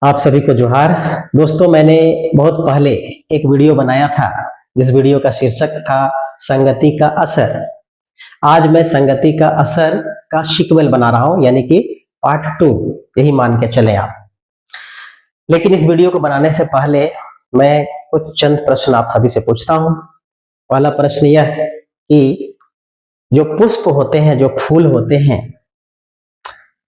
आप सभी को जोहार। दोस्तों, मैंने बहुत पहले एक वीडियो बनाया था जिस वीडियो का शीर्षक था संगति का असर। आज मैं संगति का असर का सीक्वल बना रहा हूं, यानी कि पार्ट 2, यही मान के चले आप। लेकिन इस वीडियो को बनाने से पहले मैं कुछ चंद प्रश्न आप सभी से पूछता हूं। पहला प्रश्न यह है कि जो पुष्प होते हैं, जो फूल होते हैं,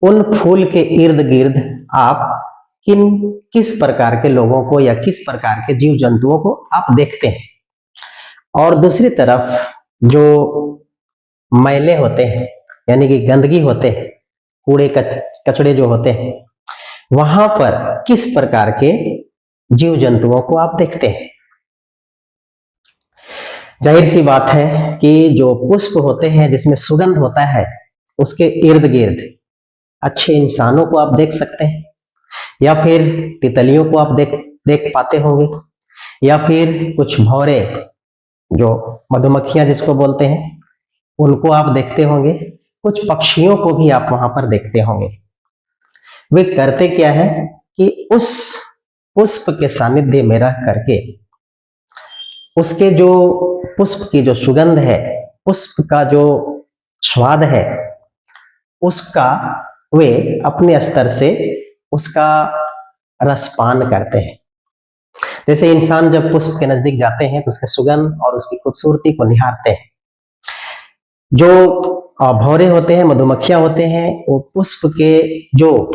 उन फूल के इर्द गिर्द आप किस प्रकार के लोगों को या किस प्रकार के जीव जंतुओं को आप देखते हैं। और दूसरी तरफ जो मैले होते हैं, यानी कि गंदगी होते हैं, कूड़े कचड़े जो होते हैं, वहां पर किस प्रकार के जीव जंतुओं को आप देखते हैं। जाहिर सी बात है कि जो पुष्प होते हैं जिसमें सुगंध होता है, उसके इर्द गिर्द अच्छे इंसानों को आप देख सकते हैं, या फिर तितलियों को आप देख पाते होंगे, या फिर कुछ भौरे जो मधुमक्खियां जिसको बोलते हैं उनको आप देखते होंगे। कुछ पक्षियों को भी आप वहां पर देखते होंगे। वे करते क्या है कि उस पुष्प के सानिध्य में रह करके उसके जो पुष्प की जो सुगंध है, पुष्प का जो स्वाद है, उसका वे अपने स्तर से उसका रसपान करते हैं। जैसे इंसान जब पुष्प के नजदीक जाते हैं तो उसके सुगंध और उसकी खूबसूरती को निहारते हैं। जो भौरे होते हैं, मधुमक्खियां होते हैं, वो पुष्प के जो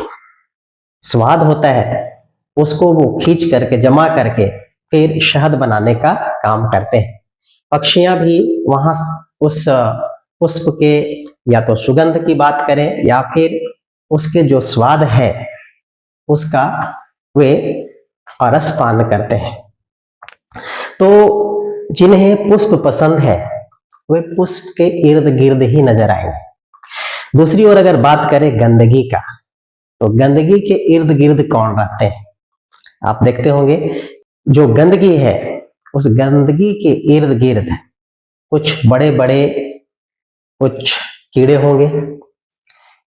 स्वाद होता है उसको वो खींच करके जमा करके फिर शहद बनाने का काम करते हैं। पक्षियां भी वहां उस पुष्प के या तो सुगंध की बात करें या फिर उसके जो स्वाद है उसका वे रसपान करते हैं। तो जिन्हें पुष्प पसंद है वे पुष्प के इर्द गिर्द ही नजर आएंगे। दूसरी ओर अगर बात करें गंदगी का, तो गंदगी के इर्द गिर्द कौन रहते हैं आप देखते होंगे। जो गंदगी है उस गंदगी के इर्द गिर्द कुछ बड़े बड़े कुछ कीड़े होंगे,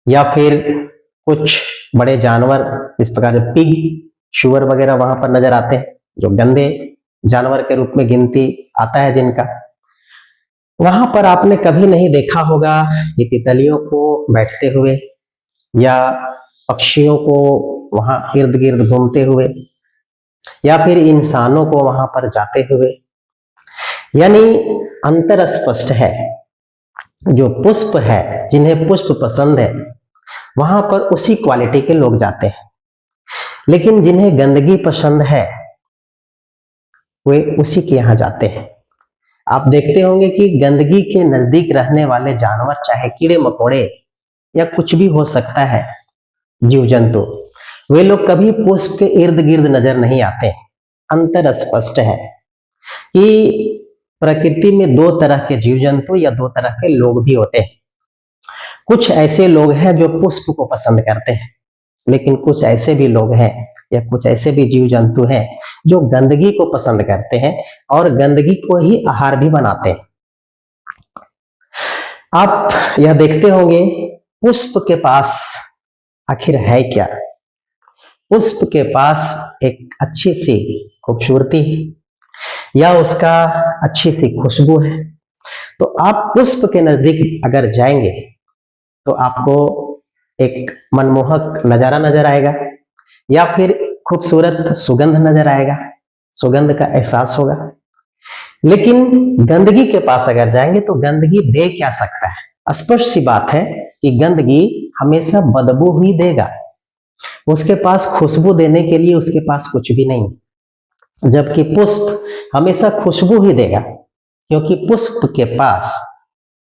या फिर कुछ बड़े जानवर इस प्रकार पिग, शुअर वगैरह वहां पर नजर आते हैं, जो गंदे जानवर के रूप में गिनती आता है जिनका। वहां पर आपने कभी नहीं देखा होगा कि तितलियों को बैठते हुए या पक्षियों को वहां इर्द गिर्द घूमते हुए, या फिर इंसानों को वहां पर जाते हुए। यानी अंतर स्पष्ट है। जो पुष्प है, जिन्हें पुष्प पसंद है, वहां पर उसी क्वालिटी के लोग जाते हैं। लेकिन जिन्हें गंदगी पसंद है वे उसी के यहां जाते हैं। आप देखते होंगे कि गंदगी के नजदीक रहने वाले जानवर, चाहे कीड़े मकोड़े या कुछ भी हो सकता है जीव जंतु, वे लोग कभी पुष्प के इर्द गिर्द नजर नहीं आते। अंतर स्पष्ट है कि प्रकृति में दो तरह के जीव जंतु या दो तरह के लोग भी होते हैं। कुछ ऐसे लोग हैं जो पुष्प को पसंद करते हैं, लेकिन कुछ ऐसे भी लोग हैं या कुछ ऐसे भी जीव जंतु हैं जो गंदगी को पसंद करते हैं और गंदगी को ही आहार भी बनाते हैं। आप यह देखते होंगे पुष्प के पास आखिर है क्या। पुष्प के पास एक अच्छी सी खूबसूरती है या उसका अच्छी सी खुशबू है। तो आप पुष्प के नजदीक अगर जाएंगे तो आपको एक मनमोहक नजारा नजर आएगा, या फिर खूबसूरत सुगंध नजर आएगा, सुगंध का एहसास होगा। लेकिन गंदगी के पास अगर जाएंगे तो गंदगी दे क्या सकता है। स्पष्ट सी बात है कि गंदगी हमेशा बदबू ही देगा। उसके पास खुशबू देने के लिए उसके पास कुछ भी नहीं, जबकि पुष्प हमेशा खुशबू ही देगा, क्योंकि पुष्प के पास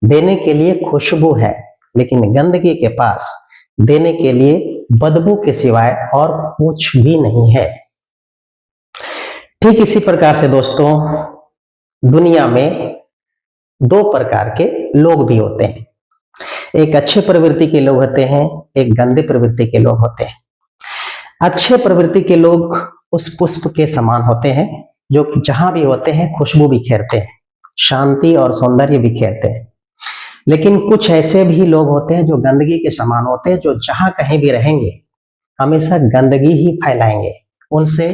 देने के लिए खुशबू है, लेकिन गंदगी के पास देने के लिए बदबू के सिवाय और कुछ भी नहीं है। ठीक इसी प्रकार से दोस्तों, दुनिया में दो प्रकार के लोग भी होते हैं। एक अच्छे प्रवृत्ति के लोग होते हैं, एक गंदे प्रवृत्ति के लोग होते हैं। अच्छे प्रवृत्ति के लोग उस पुष्प के समान होते हैं जो कि जहां भी होते हैं खुशबू बिखेरते हैं, शांति और सौंदर्य बिखेरते हैं। लेकिन कुछ ऐसे भी लोग होते हैं जो गंदगी के समान होते हैं, जो जहां कहीं भी रहेंगे हमेशा गंदगी ही फैलाएंगे, उनसे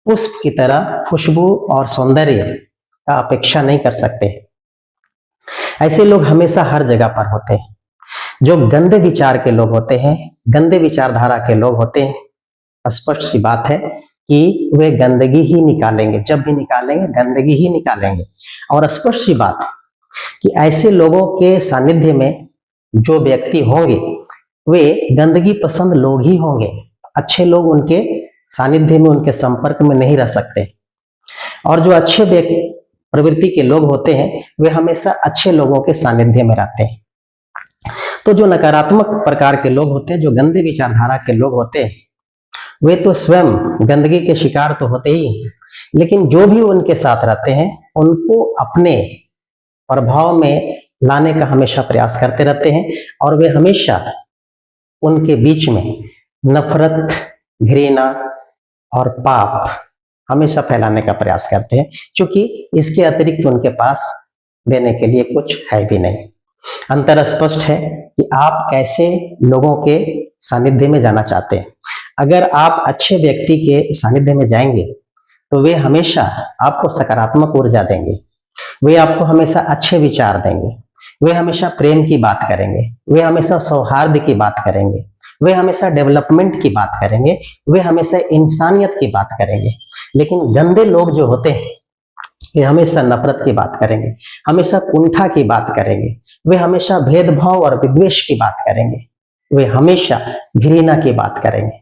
पुष्प की तरह खुशबू और सौंदर्य का अपेक्षा नहीं कर सकते। ऐसे लोग हमेशा हर जगह पर होते हैं। जो गंदे विचार के लोग होते हैं, गंदे विचारधारा के लोग होते हैं, स्पष्ट सी बात है कि वे गंदगी ही निकालेंगे, जब भी निकालेंगे गंदगी ही निकालेंगे। और स्पष्ट सी बात है कि ऐसे लोगों के सानिध्य में जो व्यक्ति होंगे वे गंदगी पसंद लोग ही होंगे। अच्छे लोग उनके सानिध्य में, उनके संपर्क में नहीं रह सकते। और जो अच्छे प्रवृत्ति के लोग होते हैं वे हमेशा अच्छे लोगों के सानिध्य में रहते हैं। तो जो नकारात्मक प्रकार के लोग होते हैं, जो गंदे विचारधारा के लोग होते हैं, वे तो स्वयं गंदगी के शिकार तो होते ही, लेकिन जो भी उनके साथ रहते हैं उनको अपने प्रभाव में लाने का हमेशा प्रयास करते रहते हैं। और वे हमेशा उनके बीच में नफरत, घृणा और पाप हमेशा फैलाने का प्रयास करते हैं, क्योंकि इसके अतिरिक्त उनके पास देने के लिए कुछ है भी नहीं। अंतर स्पष्ट है कि आप कैसे लोगों के सानिध्य में जाना चाहते हैं। अगर आप अच्छे व्यक्ति के सानिध्य में जाएंगे तो वे हमेशा आपको सकारात्मक ऊर्जा देंगे, वे आपको हमेशा अच्छे विचार देंगे, वे हमेशा प्रेम की बात करेंगे, वे हमेशा सौहार्द की बात करेंगे, वे हमेशा डेवलपमेंट की बात करेंगे, वे हमेशा इंसानियत की बात करेंगे। लेकिन गंदे लोग जो होते हैं वे हमेशा नफरत की बात करेंगे, हमेशा कुंठा की बात करेंगे, वे हमेशा भेदभाव और विद्वेष की बात करेंगे, वे हमेशा घृणा की बात करेंगे।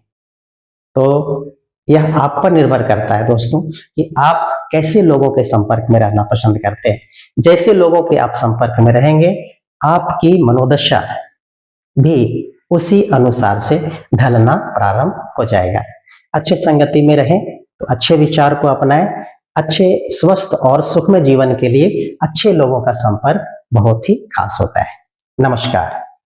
तो यह आप पर निर्भर करता है दोस्तों कि आप कैसे लोगों के संपर्क में रहना पसंद करते हैं। जैसे लोगों के आप संपर्क में रहेंगे आपकी मनोदशा भी उसी अनुसार से ढलना प्रारंभ हो जाएगा। अच्छे संगति में रहें तो अच्छे विचार को अपनाएं। अच्छे स्वस्थ और सुखमय जीवन के लिए अच्छे लोगों का संपर्क बहुत ही खास होता है। नमस्कार।